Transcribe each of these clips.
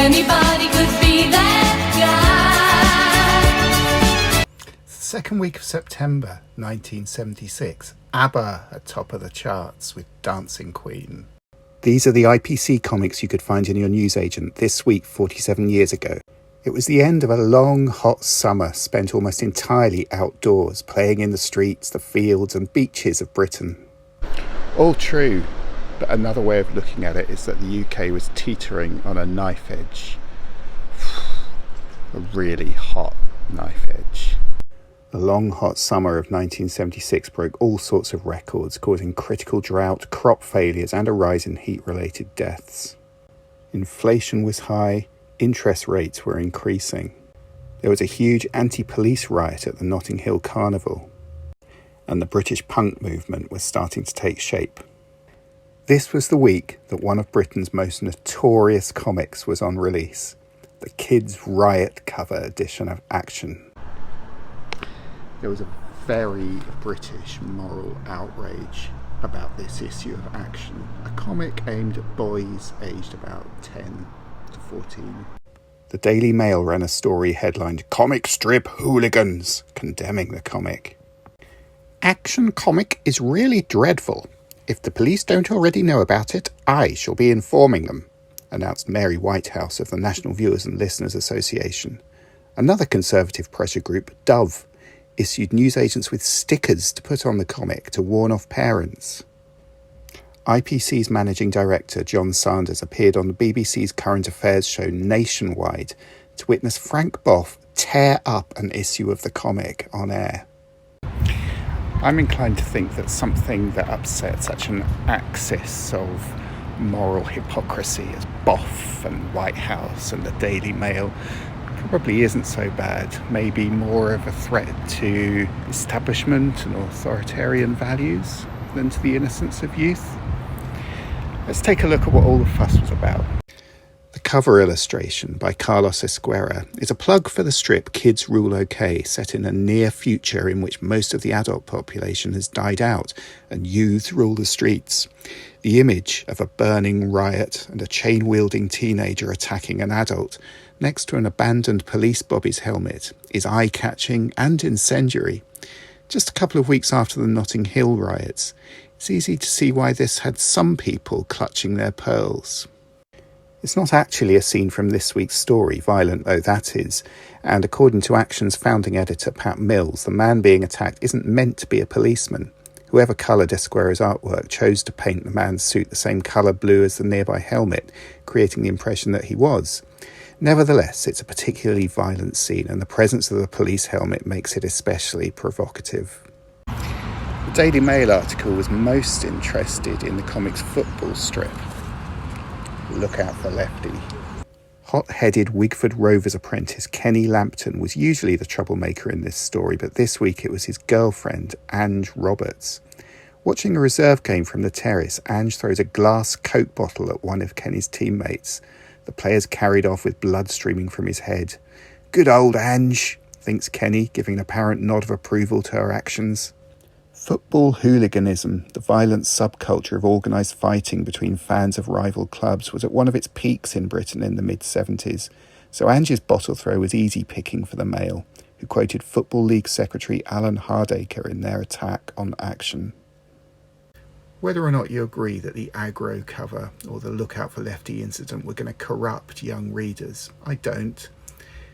Anybody could be that guy. Second week of September 1976, ABBA at top of the charts with Dancing Queen. These are the IPC comics you could find in your newsagent this week 47 years ago. It was the end of a long, hot summer spent almost entirely outdoors, playing in the streets, the fields and beaches of Britain. All true, but another way of looking at it is that the UK was teetering on a knife edge. A really hot knife edge. The long, hot summer of 1976 broke all sorts of records, causing critical drought, crop failures and a rise in heat-related deaths. Inflation was high, interest rates were increasing. There was a huge anti-police riot at the Notting Hill Carnival, and the British punk movement was starting to take shape. This was the week that one of Britain's most notorious comics was on release, the Kids' Riot cover edition of Action. There was a very British moral outrage about this issue of Action, a comic aimed at boys aged about 10 to 14. The Daily Mail ran a story headlined "Comic Strip Hooligans," condemning the comic. "Action comic is really dreadful. If the police don't already know about it, I shall be informing them," announced Mary Whitehouse of the National Viewers and Listeners Association. Another conservative pressure group, Dove, issued newsagents with stickers to put on the comic to warn off parents. IPC's managing director, John Sanders, appeared on the BBC's current affairs show Nationwide to witness Frank Boff tear up an issue of the comic on air. I'm inclined to think that something that upset such an axis of moral hypocrisy as Boff and Whitehouse and the Daily Mail probably isn't so bad, maybe more of a threat to establishment and authoritarian values than to the innocence of youth. Let's take a look at what all the fuss was about. The cover illustration by Carlos Esquerra is a plug for the strip Kids Rule OK, set in a near future in which most of the adult population has died out and youths rule the streets. The image of a burning riot and a chain-wielding teenager attacking an adult next to an abandoned police bobby's helmet is eye-catching and incendiary. Just a couple of weeks after the Notting Hill riots, it's easy to see why this had some people clutching their pearls. It's not actually a scene from this week's story, violent though that is, and according to Action's founding editor Pat Mills, the man being attacked isn't meant to be a policeman. Whoever coloured Esquerra's artwork chose to paint the man's suit the same colour blue as the nearby helmet, creating the impression that he was. Nevertheless, it's a particularly violent scene, and the presence of the police helmet makes it especially provocative. The Daily Mail article was most interested in the comic's football strip. Look out for Lefty. Hot-headed Wigford Rovers apprentice Kenny Lampton was usually the troublemaker in this story, but this week it was his girlfriend, Ange Roberts. Watching a reserve game from the terrace, Ange throws a glass Coke bottle at one of Kenny's teammates. The player's carried off with blood streaming from his head. "Good old Ange," thinks Kenny, giving an apparent nod of approval to her actions. Football hooliganism, the violent subculture of organised fighting between fans of rival clubs, was at one of its peaks in Britain in the mid-70s, so Ange's bottle throw was easy picking for the Mail, who quoted Football League Secretary Alan Hardacre in their attack on Action. Whether or not you agree that the aggro cover or the Look Out for Lefty incident were going to corrupt young readers, I don't.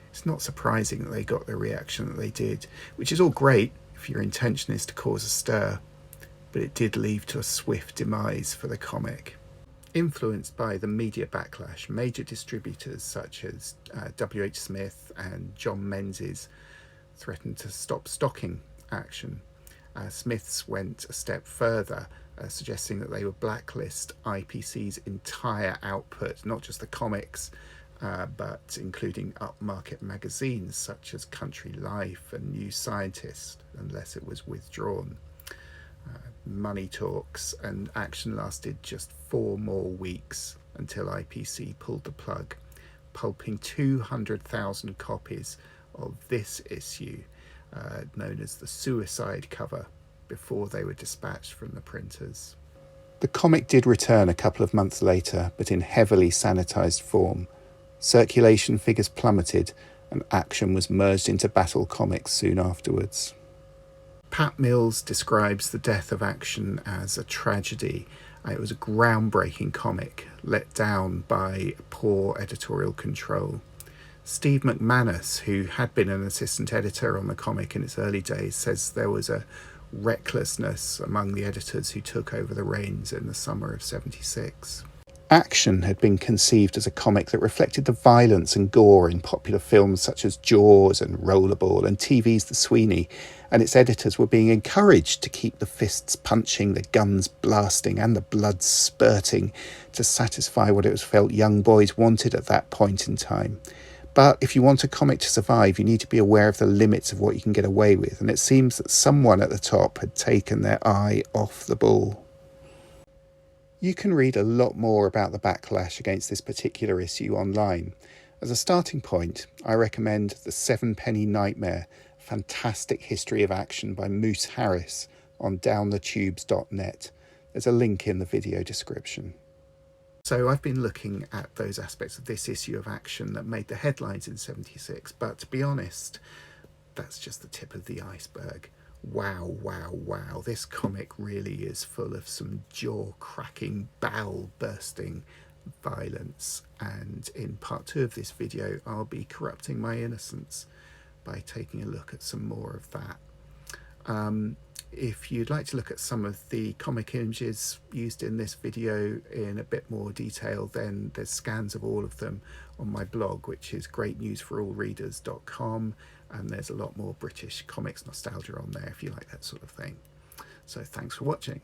It's not surprising that they got the reaction that they did, which is all great if your intention is to cause a stir, but it did lead to a swift demise for the comic. Influenced by the media backlash, major distributors such as W.H. Smith and John Menzies threatened to stop stocking Action. Smiths went a step further, suggesting that they would blacklist IPC's entire output, not just the comics, but including upmarket magazines such as Country Life and New Scientist, unless it was withdrawn. Money talks and Action lasted just 4 more weeks until IPC pulled the plug, pulping 200,000 copies of this issue, known as the Suicide cover, before they were dispatched from the printers. The comic did return a couple of months later, but in heavily sanitised form. Circulation figures plummeted, and Action was merged into Battle Comics soon afterwards. Pat Mills describes the death of Action as a tragedy. It was a groundbreaking comic, let down by poor editorial control. Steve McManus, who had been an assistant editor on the comic in its early days, says there was a recklessness among the editors who took over the reins in the summer of '76. Action had been conceived as a comic that reflected the violence and gore in popular films such as Jaws and Rollerball and TV's The Sweeney, and its editors were being encouraged to keep the fists punching, the guns blasting and the blood spurting to satisfy what it was felt young boys wanted at that point in time. But if you want a comic to survive, you need to be aware of the limits of what you can get away with, and it seems that someone at the top had taken their eye off the ball. You can read a lot more about the backlash against this particular issue online. As a starting point, I recommend The Sevenpenny Nightmare, Fantastic History of Action by Moose Harris on downthetubes.net. There's a link in the video description. So I've been looking at those aspects of this issue of Action that made the headlines in '76, but to be honest, that's just the tip of the iceberg. Wow, wow, wow. This comic really is full of some jaw-cracking, bowel-bursting violence, and in part 2 of this video I'll be corrupting my innocence by taking a look at some more of that. If you'd like to look at some of the comic images used in this video in a bit more detail, then there's scans of all of them on my blog, which is greatnewsforallreaders.com, and there's a lot more British comics nostalgia on there if you like that sort of thing. So thanks for watching.